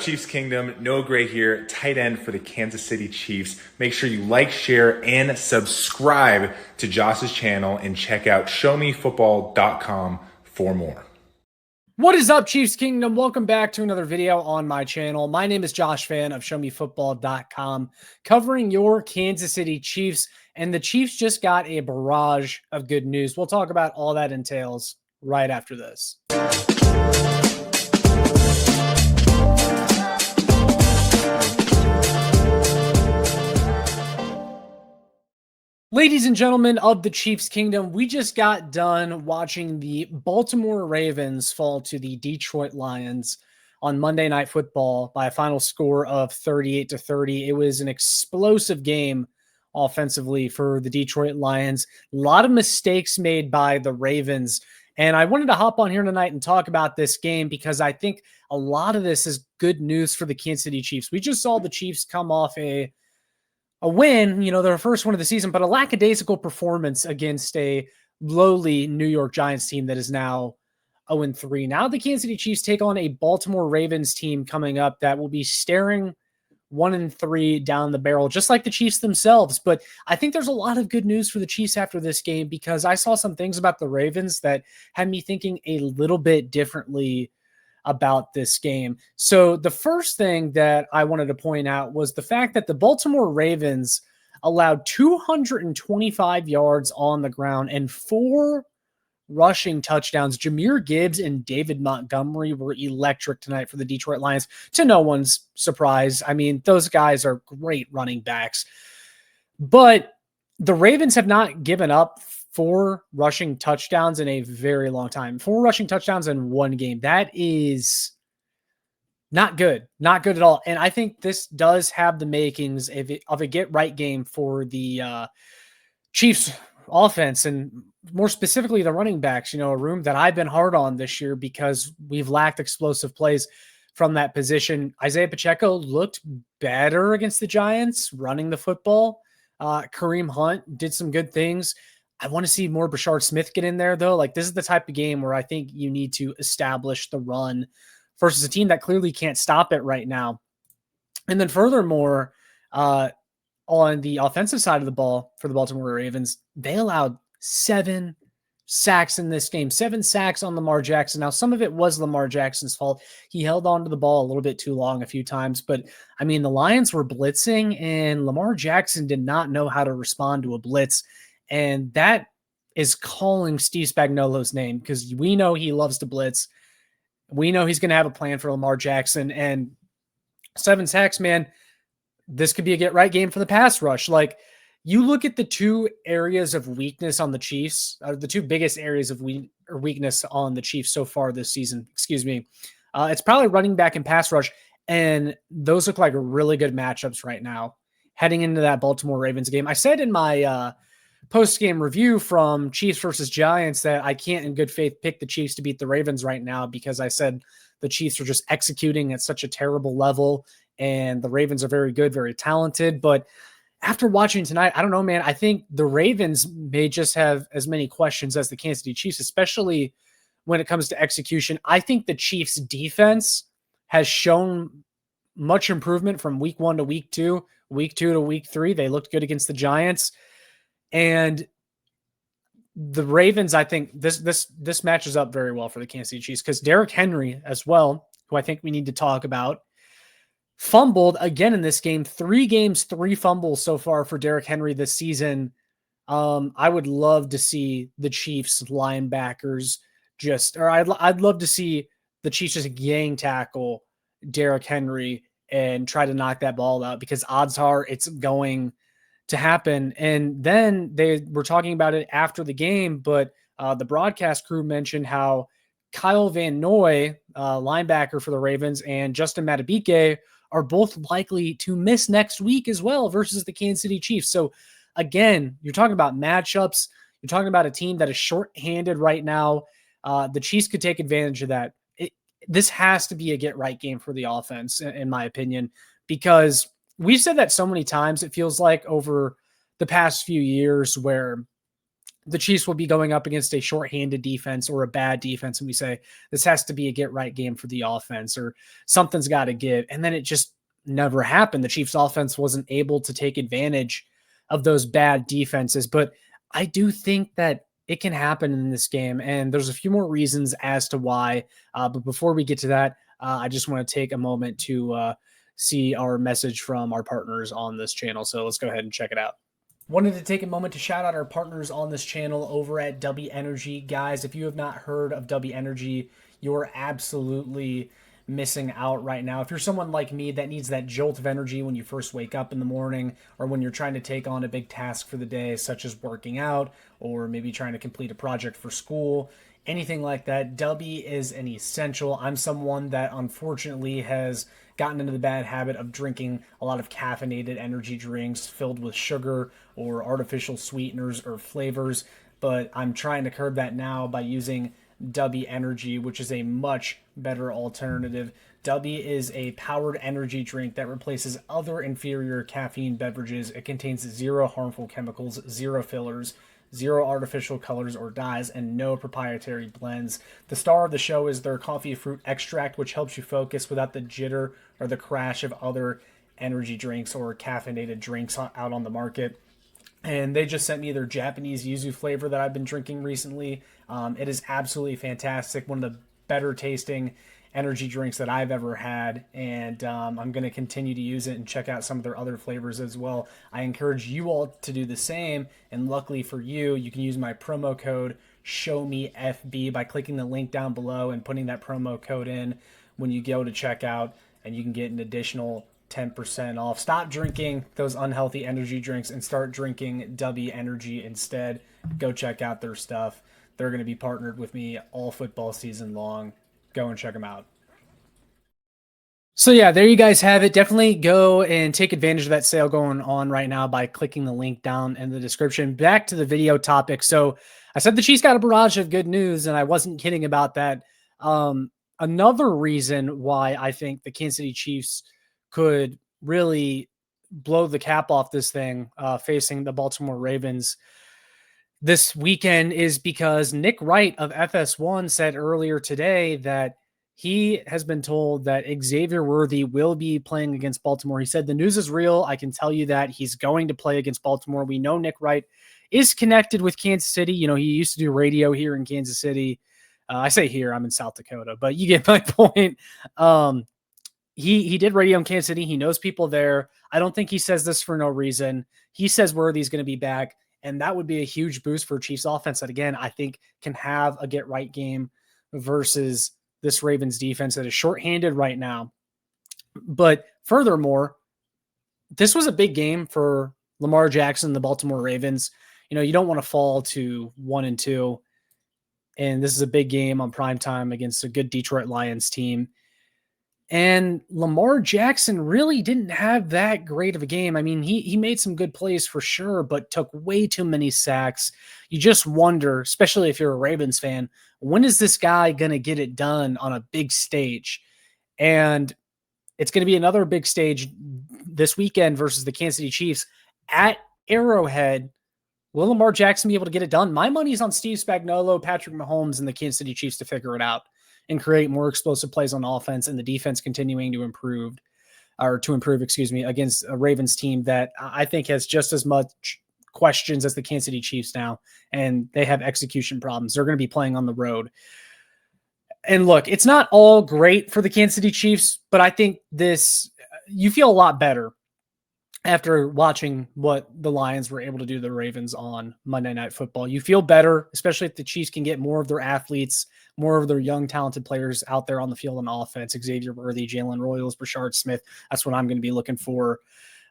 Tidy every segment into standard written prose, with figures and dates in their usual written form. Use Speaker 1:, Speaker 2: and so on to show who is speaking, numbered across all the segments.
Speaker 1: Chiefs Kingdom? Noah Gray here, tight end for the Kansas City Chiefs. Make sure you like, share, and subscribe to Josh's channel and check out showmefootball.com for more.
Speaker 2: What is up, Chiefs Kingdom? Welcome back to another video on my channel. My name is Josh Fan of showmefootball.com, covering your Kansas City Chiefs, and the Chiefs just got a barrage of good news. We'll talk about all that entails right after this. Ladies and gentlemen of the Chiefs Kingdom, we just got done watching the Baltimore Ravens fall to the Detroit Lions on Monday Night Football by a final score of 38-30. It was an explosive game offensively for the Detroit Lions. A lot of mistakes made by the Ravens. And I wanted to hop on here tonight and talk about this game because I think a lot of this is good news for the Kansas City Chiefs. We just saw the Chiefs come off a win, their first one of the season, but a lackadaisical performance against a lowly New York Giants team that is now 0-3. Now the Kansas City Chiefs take on a Baltimore Ravens team coming up that will be staring 1-3 down the barrel, just like the Chiefs themselves. But I think there's a lot of good news for the Chiefs after this game because I saw some things about the Ravens that had me thinking a little bit differently about this game. So the first thing that I wanted to point out was the fact that the Baltimore Ravens allowed 225 yards on the ground and 4 rushing touchdowns. Jahmyr Gibbs and David Montgomery were electric tonight for the Detroit Lions, to no one's surprise. I mean, those guys are great running backs. But the Ravens have not given up 4 rushing touchdowns in a very long time. 4 rushing touchdowns in one game. That is not good. Not good at all. And I think this does have the makings of a get-right game for the Chiefs offense, and more specifically the running backs, a room that I've been hard on this year because we've lacked explosive plays from that position. Isaiah Pacheco looked better against the Giants running the football. Kareem Hunt did some good things. I want to see more Brashard Smith get in there, though. Like, this is the type of game where I think you need to establish the run versus a team that clearly can't stop it right now. And then furthermore, on the offensive side of the ball for the Baltimore Ravens, they allowed 7 sacks in this game, 7 sacks on Lamar Jackson. Now, some of it was Lamar Jackson's fault. He held on to the ball a little bit too long a few times, but I mean, the Lions were blitzing and Lamar Jackson did not know how to respond to a blitz. And that is calling Steve Spagnuolo's name because we know he loves to blitz. We know he's going to have a plan for Lamar Jackson. And 7 sacks, man, this could be a get-right game for the pass rush. Like, you look at the 2 areas of weakness on the Chiefs, the 2 biggest areas of weakness on the Chiefs so far this season, it's probably running back and pass rush. And those look like really good matchups right now heading into that Baltimore Ravens game. I said in my post-game review from Chiefs versus Giants that I can't in good faith pick the Chiefs to beat the Ravens right now because I said the Chiefs are just executing at such a terrible level and the Ravens are very good, very talented. But after watching tonight, I don't know, man. I think the Ravens may just have as many questions as the Kansas City Chiefs, especially when it comes to execution. I think the Chiefs defense has shown much improvement from week 1 to week 2, week 2 to week 3. They looked good against the Giants. And the Ravens, I think this matches up very well for the Kansas City Chiefs because Derrick Henry as well, who I think we need to talk about, fumbled again in this game. 3 games, 3 fumbles so far for Derrick Henry this season. I would love to see the Chiefs linebackers I'd love to see the Chiefs just gang tackle Derrick Henry and try to knock that ball out because odds are it's going to happen. And then they were talking about it after the game, but the broadcast crew mentioned how Kyle Van Noy, linebacker for the Ravens, and Justin Madubuike are both likely to miss next week as well versus the Kansas City Chiefs. So again, you're talking about matchups. You're talking about a team that is shorthanded right now. The Chiefs could take advantage of that. This has to be a get-right game for the offense, in my opinion, because we've said that so many times, it feels like over the past few years where the Chiefs will be going up against a shorthanded defense or a bad defense, and we say this has to be a get right game for the offense, or something's got to give. And then it just never happened. The Chiefs offense wasn't able to take advantage of those bad defenses. But I do think that it can happen in this game, and there's a few more reasons as to why. But before we get to that, I just want to take a moment to see our message from our partners on this channel. So let's go ahead and check it out. Wanted to take a moment to shout out our partners on this channel over at W Energy. Guys, if you have not heard of W Energy, you're absolutely missing out right now. If you're someone like me that needs that jolt of energy when you first wake up in the morning, or when you're trying to take on a big task for the day, such as working out, or maybe trying to complete a project for school, anything like that, W is an essential. I'm someone that unfortunately has gotten into the bad habit of drinking a lot of caffeinated energy drinks filled with sugar or artificial sweeteners or flavors, but I'm trying to curb that now by using W Energy, which is a much better alternative. W is a powered energy drink that replaces other inferior caffeine beverages. It contains zero harmful chemicals, zero fillers, zero artificial colors or dyes, and no proprietary blends. The star of the show is their coffee fruit extract, which helps you focus without the jitter or the crash of other energy drinks or caffeinated drinks out on the market. And they just sent me their Japanese yuzu flavor that I've been drinking recently. It is absolutely fantastic. One of the better tasting energy drinks that I've ever had, and I'm going to continue to use it and check out some of their other flavors as well. I encourage you all to do the same, and luckily for you, you can use my promo code SHOWMEFB by clicking the link down below and putting that promo code in when you go to checkout, and you can get an additional 10% off. Stop drinking those unhealthy energy drinks and start drinking W Energy instead. Go check out their stuff. They're going to be partnered with me all football season long. Go and check them out. So yeah, there you guys have it. Definitely go and take advantage of that sale going on right now by clicking the link down in the description. Back to the video topic. So I said the Chiefs got a barrage of good news, and I wasn't kidding about that. Another reason why I think the Kansas City Chiefs could really blow the cap off this thing facing the Baltimore Ravens this weekend is because Nick Wright of FS1 said earlier today that he has been told that Xavier Worthy will be playing against Baltimore. He said, the news is real. I can tell you that he's going to play against Baltimore. We know Nick Wright is connected with Kansas City. You know, he used to do radio here in Kansas City. I say here, I'm in South Dakota, but you get my point. He did radio in Kansas City. He knows people there. I don't think he says this for no reason. He says Worthy's going to be back, and that would be a huge boost for Chiefs offense that, again, I think can have a get-right game versus this Ravens defense that is shorthanded right now. But furthermore, this was a big game for Lamar Jackson and the Baltimore Ravens. You know, you don't want to fall to 1-2, and this is a big game on primetime against a good Detroit Lions team. And Lamar Jackson really didn't have that great of a game. I mean, he made some good plays for sure, but took way too many sacks. You just wonder, especially if you're a Ravens fan, when is this guy going to get it done on a big stage? And it's going to be another big stage this weekend versus the Kansas City Chiefs at Arrowhead. Will Lamar Jackson be able to get it done? My money's on Steve Spagnuolo, Patrick Mahomes, and the Kansas City Chiefs to figure it out and create more explosive plays on offense, and the defense continuing to improve, against a Ravens team that I think has just as much questions as the Kansas City Chiefs now, and they have execution problems. They're going to be playing on the road. And look, it's not all great for the Kansas City Chiefs, but I think you feel a lot better after watching what the Lions were able to do to the Ravens on Monday Night Football. You feel better, especially if the Chiefs can get more of their athletes, more of their young, talented players out there on the field on offense. Xavier Worthy, Jalen Royals, Brashard Smith. That's what I'm going to be looking for.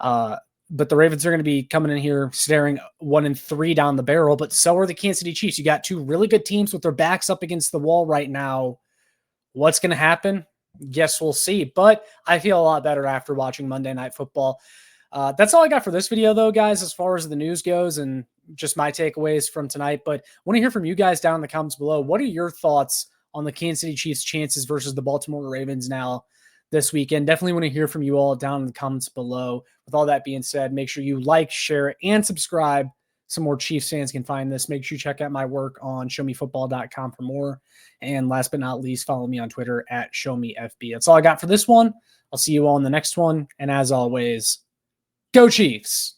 Speaker 2: But the Ravens are going to be coming in here staring 1-3 down the barrel, but so are the Kansas City Chiefs. You got two really good teams with their backs up against the wall right now. What's going to happen? Guess we'll see. But I feel a lot better after watching Monday Night Football. That's all I got for this video, though, guys, as far as the news goes and just my takeaways from tonight. But I want to hear from you guys down in the comments below. What are your thoughts on the Kansas City Chiefs' chances versus the Baltimore Ravens now this weekend? Definitely want to hear from you all down in the comments below. With all that being said, make sure you like, share, and subscribe some more Chiefs fans can find this. Make sure you check out my work on showmefootball.com for more. And last but not least, follow me on Twitter at showmefb. That's all I got for this one. I'll see you all in the next one. And as always, go Chiefs.